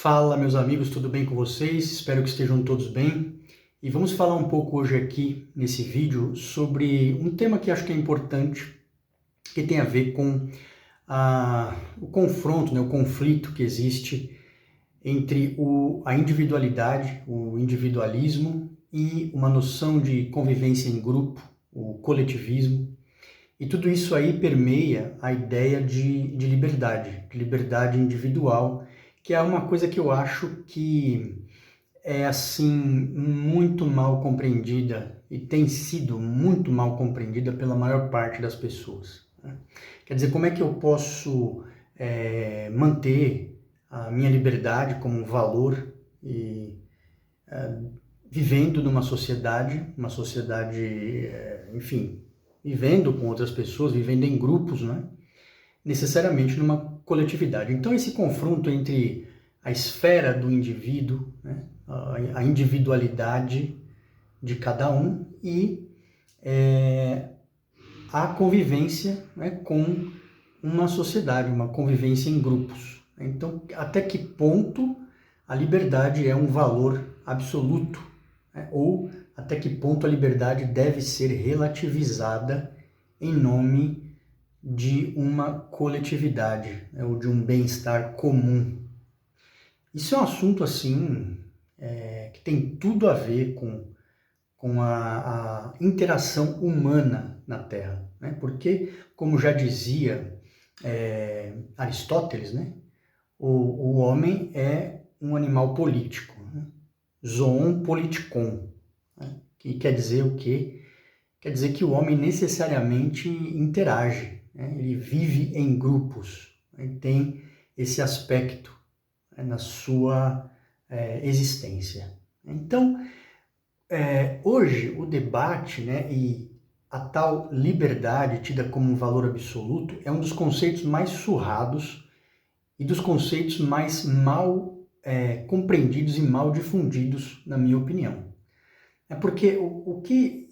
Fala, meus amigos, tudo bem com vocês? Espero que estejam todos bem. E vamos falar um pouco hoje aqui, nesse vídeo, sobre um tema que acho que é importante, que tem a ver com o confronto, o conflito que existe entre a individualidade, o individualismo e uma noção de convivência em grupo, o coletivismo. E tudo isso aí permeia a ideia de liberdade individual, que é uma coisa que eu acho que é assim muito mal compreendida e tem sido muito mal compreendida pela maior parte das pessoas, né? Quer dizer, como é que eu posso manter a minha liberdade como um valor e vivendo numa sociedade, enfim, vivendo com outras pessoas, vivendo em grupos, né? Necessariamente numa coletividade. Então esse confronto entre a esfera do indivíduo, né, a individualidade de cada um e a convivência, né, com uma sociedade, uma convivência em grupos. Então, até que ponto a liberdade é um valor absoluto, né, ou até que ponto a liberdade deve ser relativizada em nome de uma coletividade, né, ou de um bem-estar comum. Isso é um assunto assim que tem tudo a ver com a interação humana na Terra, né? Porque, como já dizia Aristóteles, né, o homem é um animal político, né? Zoon politikon, né? Que quer dizer o quê? Quer dizer que o homem necessariamente interage, né? Ele vive em grupos, né? Tem esse aspecto, né, na sua existência. Então, hoje o debate, né, e a tal liberdade tida como um valor absoluto é um dos conceitos mais surrados e dos conceitos mais mal compreendidos e mal difundidos, na minha opinião. É porque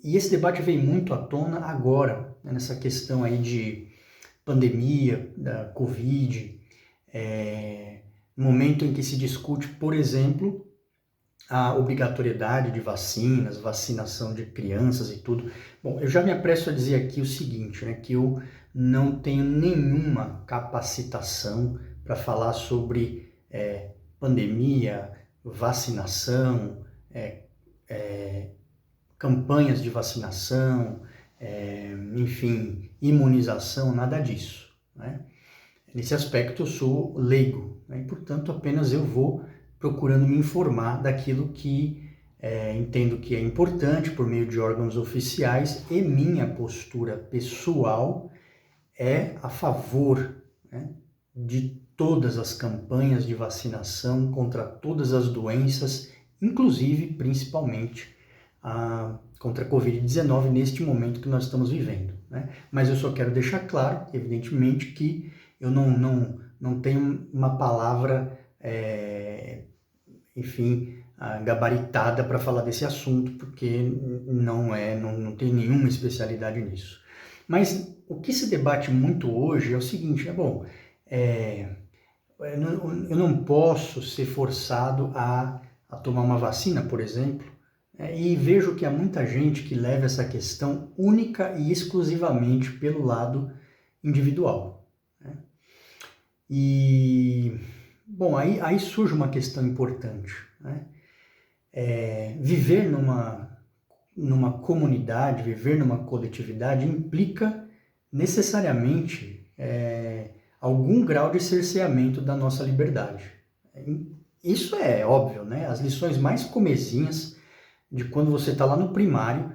e esse debate vem muito à tona agora, né, nessa questão aí de pandemia, da Covid, no momento em que se discute, por exemplo, a obrigatoriedade de vacinas, vacinação de crianças e tudo. Bom, eu já me apresso a dizer aqui o seguinte, né, que eu não tenho nenhuma capacitação para falar sobre pandemia, vacinação, campanhas de vacinação, enfim, imunização, nada disso, né? Nesse aspecto eu sou leigo, né? E, portanto, apenas eu vou procurando me informar daquilo que entendo que é importante por meio de órgãos oficiais, e minha postura pessoal é a favor, né, de todas as campanhas de vacinação contra todas as doenças, inclusive, principalmente, contra a Covid-19 neste momento que nós estamos vivendo, né? Mas eu só quero deixar claro, evidentemente, que eu não tenho uma palavra, enfim, gabaritada para falar desse assunto, porque não tem nenhuma especialidade nisso. Mas o que se debate muito hoje é o seguinte, eu não posso ser forçado a tomar uma vacina, por exemplo, e vejo que há muita gente que leva essa questão única e exclusivamente pelo lado individual, né? E, bom, aí surge uma questão importante, né? Viver numa comunidade, viver numa coletividade implica necessariamente algum grau de cerceamento da nossa liberdade. Isso é óbvio, né? As lições mais comezinhas de quando você está lá no primário,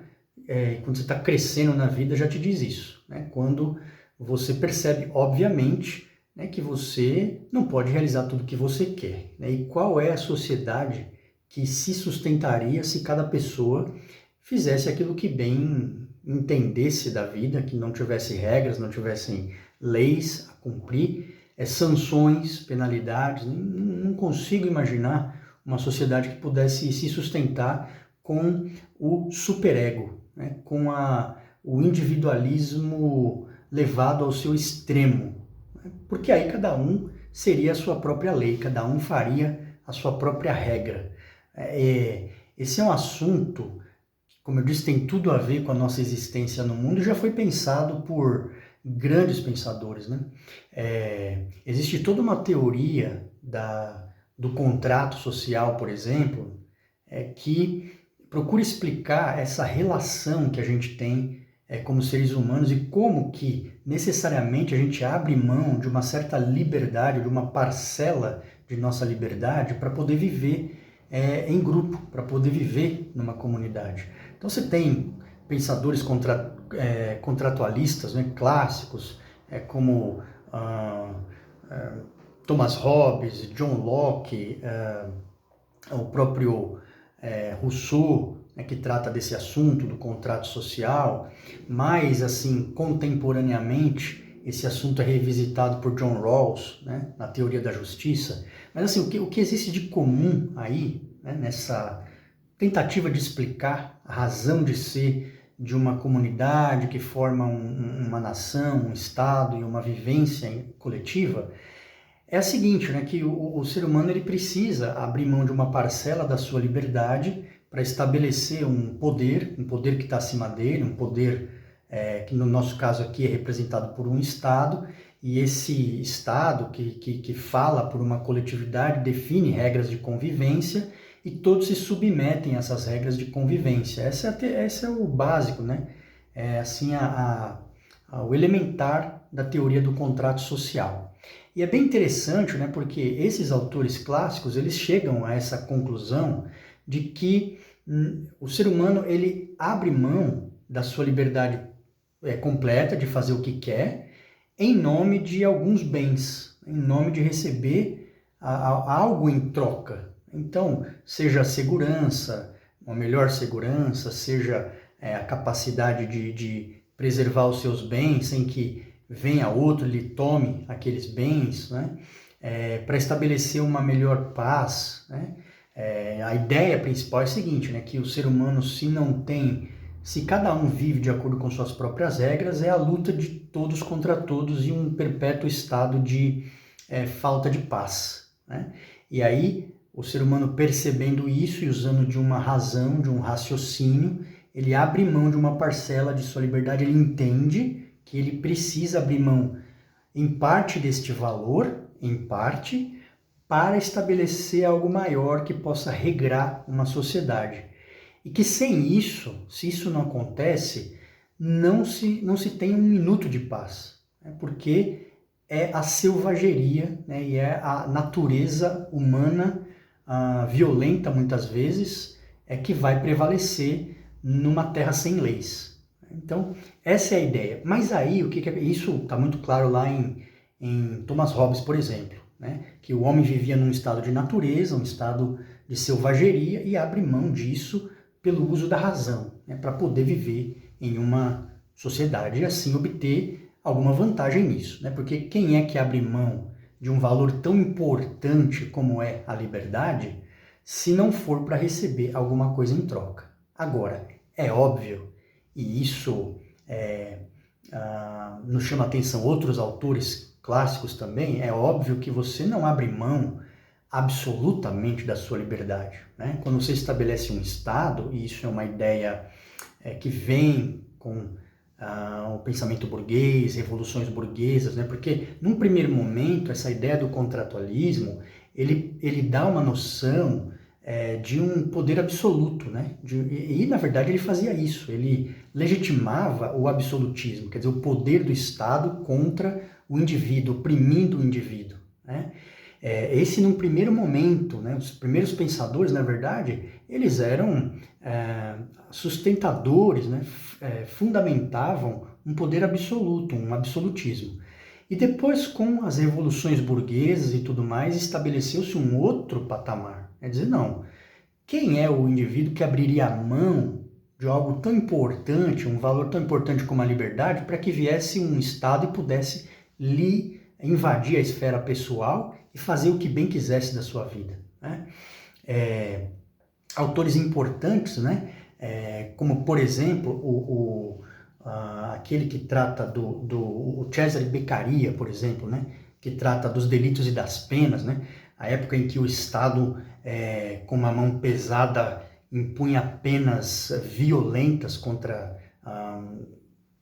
quando você está crescendo na vida, já te diz isso, né? Quando você percebe, obviamente, né, que você não pode realizar tudo o que você quer, né? E qual é a sociedade que se sustentaria se cada pessoa fizesse aquilo que bem entendesse da vida, que não tivesse regras, não tivessem leis a cumprir, sanções, penalidades. Não consigo imaginar uma sociedade que pudesse se sustentar com o superego, né? Com o individualismo levado ao seu extremo, né? Porque aí cada um seria a sua própria lei, cada um faria a sua própria regra. Esse é um assunto que, como eu disse, tem tudo a ver com a nossa existência no mundo e já foi pensado por grandes pensadores, né? Existe toda uma teoria do contrato social, por exemplo, que procura explicar essa relação que a gente tem como seres humanos e como que necessariamente a gente abre mão de uma certa liberdade, de uma parcela de nossa liberdade para poder viver em grupo, para poder viver numa comunidade. Então você tem pensadores contratualistas, né, clássicos, como Thomas Hobbes, John Locke, o próprio Rousseau, né, que trata desse assunto do contrato social. Mais assim, contemporaneamente, esse assunto é revisitado por John Rawls, né, na Teoria da Justiça. Mas assim, o que existe de comum aí, né, nessa tentativa de explicar a razão de ser de uma comunidade que forma uma nação, um estado e uma vivência coletiva, é a seguinte, né, que o ser humano ele precisa abrir mão de uma parcela da sua liberdade para estabelecer um poder que está acima dele, um poder que no nosso caso aqui é representado por um Estado, e esse Estado que fala por uma coletividade define regras de convivência e todos se submetem a essas regras de convivência. Esse é o básico, né? É assim o elementar da teoria do contrato social. E é bem interessante, né, porque esses autores clássicos, eles chegam a essa conclusão de que o ser humano ele abre mão da sua liberdade completa de fazer o que quer em nome de alguns bens, em nome de receber algo em troca. Então, seja a segurança, uma melhor segurança, seja a capacidade de preservar os seus bens sem que venha outro e lhe tome aqueles bens, né? Para estabelecer uma melhor paz, né? A ideia principal é a seguinte, né? Que o ser humano, se cada um vive de acordo com suas próprias regras, é a luta de todos contra todos e um perpétuo estado de falta de paz, né? E aí, o ser humano percebendo isso e usando de uma razão, de um raciocínio, ele abre mão de uma parcela de sua liberdade, ele entende que ele precisa abrir mão em parte deste valor, em parte, para estabelecer algo maior que possa regrar uma sociedade. E que sem isso, se isso não acontece, não se tem um minuto de paz, né? Porque é a selvageria, né? E é a natureza humana violenta, muitas vezes, que vai prevalecer numa terra sem leis. Então, essa é a ideia. Mas aí, isso está muito claro lá em Thomas Hobbes, por exemplo, né? Que o homem vivia num estado de natureza, um estado de selvageria, e abre mão disso pelo uso da razão, né? Para poder viver em uma sociedade e assim obter alguma vantagem nisso, né? Porque quem é que abre mão de um valor tão importante como é a liberdade, se não for para receber alguma coisa em troca? Agora, é óbvio, e isso nos chama a atenção outros autores clássicos também, é óbvio que você não abre mão absolutamente da sua liberdade, né? Quando você estabelece um Estado, e isso é uma ideia que vem com o pensamento burguês, revoluções burguesas, né? Porque num primeiro momento essa ideia do contratualismo, ele dá uma noção de um poder absoluto, né? E na verdade ele fazia isso, ele legitimava o absolutismo, quer dizer, o poder do Estado contra o indivíduo, oprimindo o indivíduo, né? Esse num primeiro momento, né? Os primeiros pensadores, na verdade, eles eram sustentadores, né? Fundamentavam um poder absoluto, um absolutismo. E depois, com as revoluções burguesas e tudo mais, estabeleceu-se um outro patamar. Quer dizer, não, quem é o indivíduo que abriria a mão de algo tão importante, um valor tão importante como a liberdade, para que viesse um Estado e pudesse lhe invadir a esfera pessoal e fazer o que bem quisesse da sua vida, né? Autores importantes, né? Como, por exemplo, aquele que trata o Cesare Beccaria, por exemplo, né? Que trata dos delitos e das penas, né? a época em que o Estado, com uma mão pesada, impunha penas violentas contra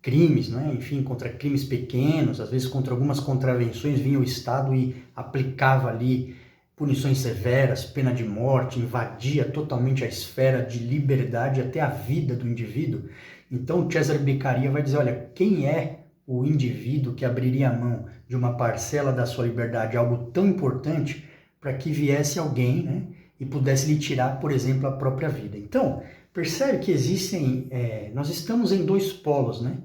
crimes, né? Enfim, contra crimes pequenos, às vezes contra algumas contravenções, vinha o Estado e aplicava ali punições severas, pena de morte, invadia totalmente a esfera de liberdade, até a vida do indivíduo. Então, Cesare Beccaria vai dizer, olha, quem é o indivíduo que abriria a mão de uma parcela da sua liberdade, algo tão importante, para que viesse alguém, né, e pudesse lhe tirar, por exemplo, a própria vida. Então, percebe que nós estamos em dois polos, né?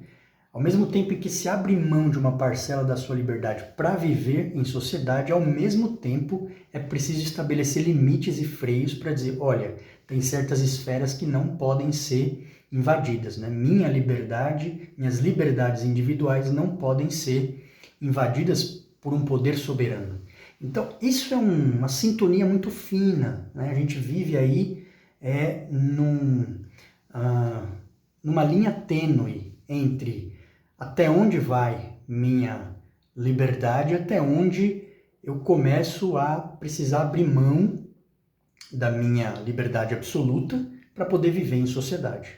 Ao mesmo tempo em que se abre mão de uma parcela da sua liberdade para viver em sociedade, ao mesmo tempo é preciso estabelecer limites e freios para dizer, olha, tem certas esferas que não podem ser invadidas, né? Minha liberdade, minhas liberdades individuais não podem ser invadidas por um poder soberano. Então, isso é uma sintonia muito fina, né? A gente vive aí numa linha tênue entre até onde vai minha liberdade, até onde eu começo a precisar abrir mão da minha liberdade absoluta para poder viver em sociedade,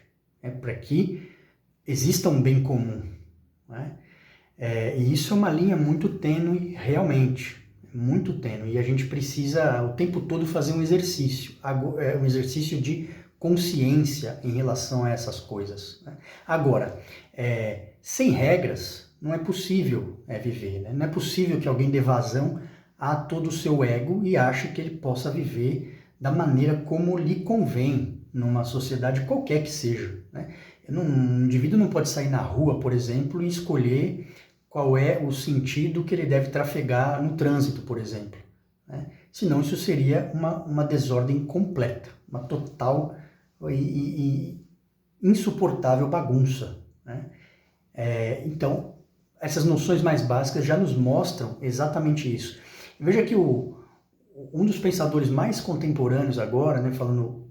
para que exista um bem comum, né? E isso é uma linha muito tênue, realmente, muito tênue, e a gente precisa o tempo todo fazer um exercício de consciência em relação a essas coisas, né? Agora, sem regras, não é possível viver, né? Não é possível que alguém dê vazão a todo o seu ego e ache que ele possa viver da maneira como lhe convém numa sociedade qualquer que seja, né? Um indivíduo não pode sair na rua, por exemplo, e escolher qual é o sentido que ele deve trafegar no trânsito, por exemplo, né? Senão isso seria uma desordem completa, uma total e insuportável bagunça, né? Então, essas noções mais básicas já nos mostram exatamente isso. Veja que um dos pensadores mais contemporâneos agora, né, falando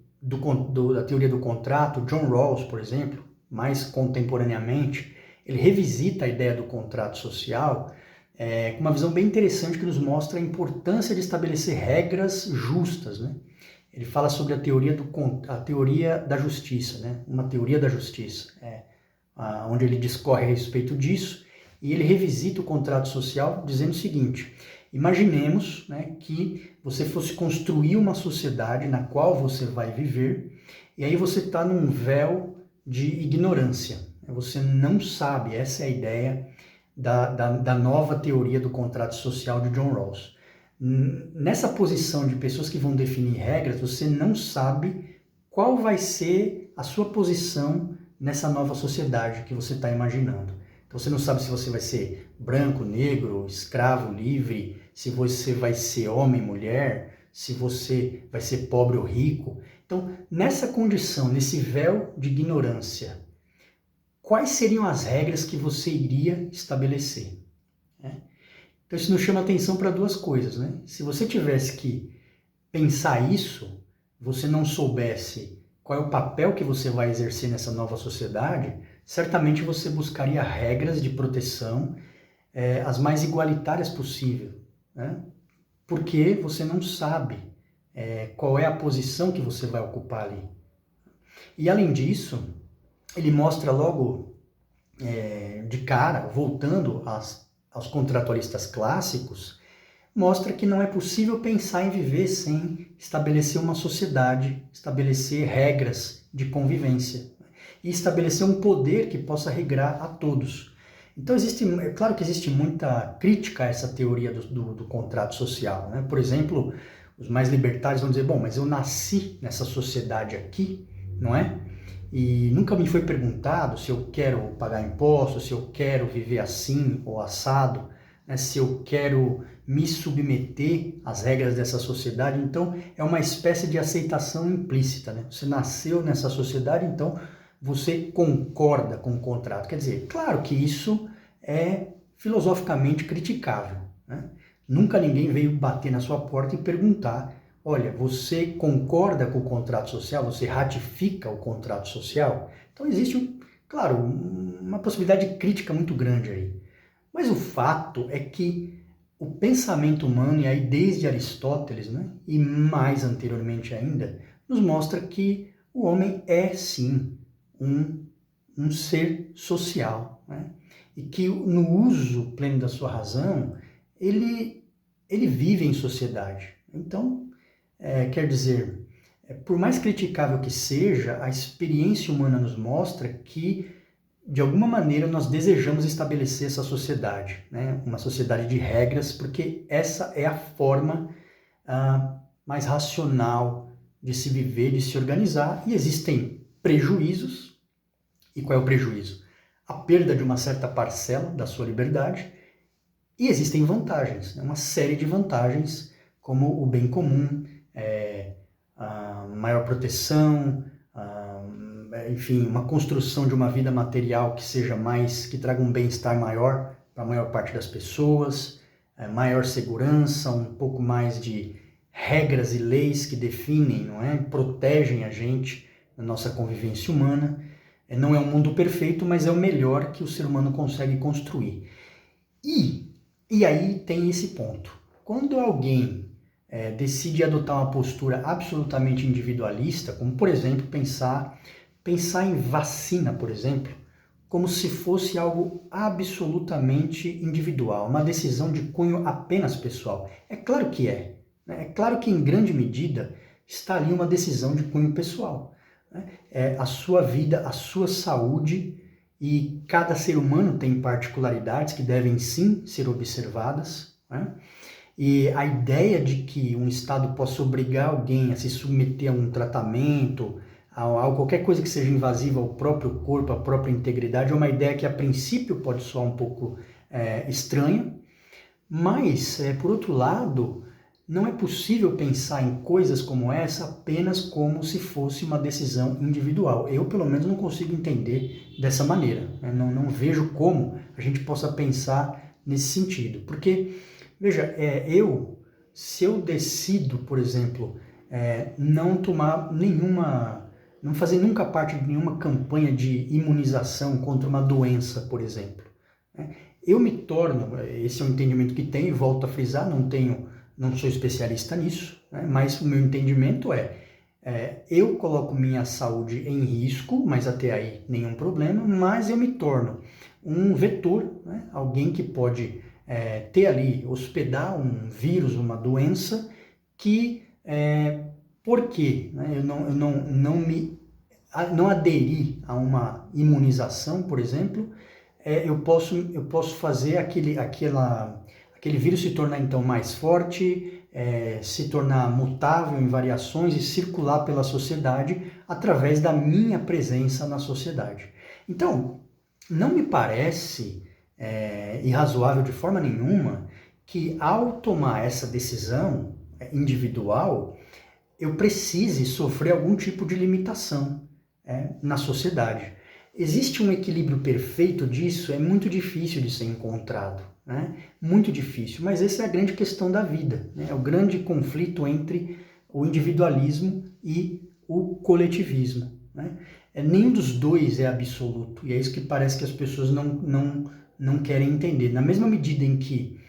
da teoria do contrato, John Rawls, por exemplo, mais contemporaneamente, ele revisita a ideia do contrato social com uma visão bem interessante que nos mostra a importância de estabelecer regras justas, né? Ele fala sobre a teoria da justiça, né? Uma teoria da justiça, onde ele discorre a respeito disso, e ele revisita o contrato social dizendo o seguinte: imaginemos, né, que você fosse construir uma sociedade na qual você vai viver, e aí você está num véu de ignorância. Você não sabe, essa é a ideia da nova teoria do contrato social de John Rawls. Nessa posição de pessoas que vão definir regras, você não sabe qual vai ser a sua posição nessa nova sociedade que você está imaginando. Então você não sabe se você vai ser branco, negro, escravo, livre, se você vai ser homem, mulher, se você vai ser pobre ou rico. Então, nessa condição, nesse véu de ignorância, quais seriam as regras que você iria estabelecer? Então isso nos chama atenção para duas coisas, né? Se você tivesse que pensar isso, você não soubesse qual é o papel que você vai exercer nessa nova sociedade, certamente você buscaria regras de proteção as mais igualitárias possível, né? Porque você não sabe qual é a posição que você vai ocupar ali. E além disso, ele mostra logo de cara, voltando aos contratualistas clássicos, mostra que não é possível pensar em viver sem estabelecer uma sociedade, estabelecer regras de convivência e estabelecer um poder que possa regrar a todos. Então, é claro que existe muita crítica a essa teoria do contrato social, né? Por exemplo, os mais libertários vão dizer, bom, mas eu nasci nessa sociedade aqui, não é? E nunca me foi perguntado se eu quero pagar impostos, se eu quero viver assim ou assado, né? Se eu quero me submeter às regras dessa sociedade. Então, é uma espécie de aceitação implícita, né? Você nasceu nessa sociedade, então você concorda com o contrato. Quer dizer, claro que isso é filosoficamente criticável, né? Nunca ninguém veio bater na sua porta e perguntar: olha, você concorda com o contrato social? Você ratifica o contrato social? Então existe, claro, uma possibilidade de crítica muito grande aí. Mas o fato é que o pensamento humano, e aí desde Aristóteles, né, e mais anteriormente ainda, nos mostra que o homem é sim um ser social, né, e que no uso pleno da sua razão, ele vive em sociedade. Então, quer dizer, por mais criticável que seja, a experiência humana nos mostra que, de alguma maneira, nós desejamos estabelecer essa sociedade, né? Uma sociedade de regras, porque essa é a forma mais racional de se viver, de se organizar, e existem prejuízos. E qual é o prejuízo? A perda de uma certa parcela da sua liberdade, e existem vantagens, né? Uma série de vantagens, como o bem comum, a maior proteção, enfim, uma construção de uma vida material que seja mais, que traga um bem-estar maior para a maior parte das pessoas, maior segurança, um pouco mais de regras e leis que definem, não é? Protegem a gente na nossa convivência humana. Não é um mundo perfeito, mas é o melhor que o ser humano consegue construir. E aí tem esse ponto. Quando alguém decide adotar uma postura absolutamente individualista, como, por exemplo, pensar em vacina, por exemplo, como se fosse algo absolutamente individual, uma decisão de cunho apenas pessoal. É claro que é. Né? É claro que, em grande medida, está ali uma decisão de cunho pessoal. Né? É a sua vida, a sua saúde, e cada ser humano tem particularidades que devem sim ser observadas, né? E a ideia de que um Estado possa obrigar alguém a se submeter a um tratamento, a qualquer coisa que seja invasiva ao próprio corpo, à própria integridade, é uma ideia que a princípio pode soar um pouco estranha, mas, por outro lado, não é possível pensar em coisas como essa apenas como se fosse uma decisão individual. Eu, pelo menos, não consigo entender dessa maneira. Né? Não vejo como a gente possa pensar nesse sentido. Porque, veja, se eu decido, por exemplo, não tomar não fazer nunca parte de nenhuma campanha de imunização contra uma doença, por exemplo, né? Eu me torno, esse é o entendimento que tenho, e volto a frisar, não sou especialista nisso, né? Mas o meu entendimento eu coloco minha saúde em risco, mas até aí nenhum problema, mas eu me torno um vetor, né? Alguém que pode ter ali, hospedar um vírus, uma doença, que, por quê? Né? Eu não aderi a uma imunização, por exemplo, eu posso fazer aquele vírus se tornar então mais forte, se tornar mutável em variações e circular pela sociedade através da minha presença na sociedade. Então, não me parece irrazoável de forma nenhuma que, ao tomar essa decisão individual, eu precise sofrer algum tipo de limitação na sociedade. Existe um equilíbrio perfeito disso? É muito difícil de ser encontrado, né? Muito difícil, mas essa é a grande questão da vida, né? É o grande conflito entre o individualismo e o coletivismo, né? Nenhum dos dois é absoluto, e é isso que parece que as pessoas não querem entender. Na mesma medida em que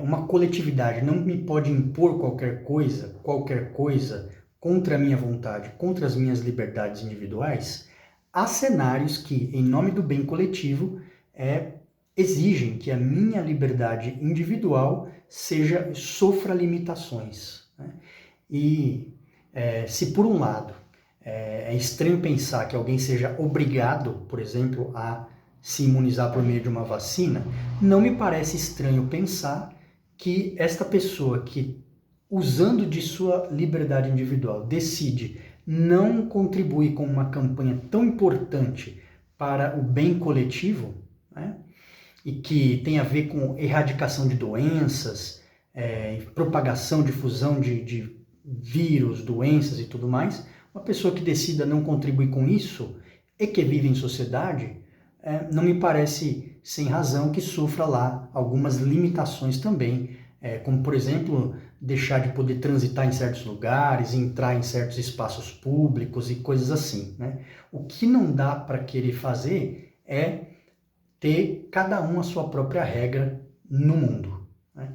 uma coletividade não me pode impor qualquer coisa contra a minha vontade, contra as minhas liberdades individuais, há cenários que, em nome do bem coletivo, exigem que a minha liberdade individual sofra limitações, né? E se por um lado é estranho pensar que alguém seja obrigado, por exemplo, a se imunizar por meio de uma vacina, não me parece estranho pensar que esta pessoa que, usando de sua liberdade individual, decide não contribuir com uma campanha tão importante para o bem coletivo, né, e que tem a ver com erradicação de doenças, propagação, difusão de vírus, doenças e tudo mais, uma pessoa que decida não contribuir com isso e que vive em sociedade, não me parece sem razão que sofra lá algumas limitações também, como, por exemplo, deixar de poder transitar em certos lugares, entrar em certos espaços públicos e coisas assim, né? O que não dá para querer fazer é ter cada um a sua própria regra no mundo, né?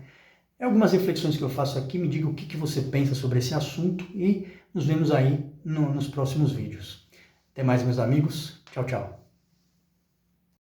algumas reflexões que eu faço aqui, me diga o que você pensa sobre esse assunto e nos vemos aí nos próximos vídeos. Até mais, meus amigos. Tchau, tchau.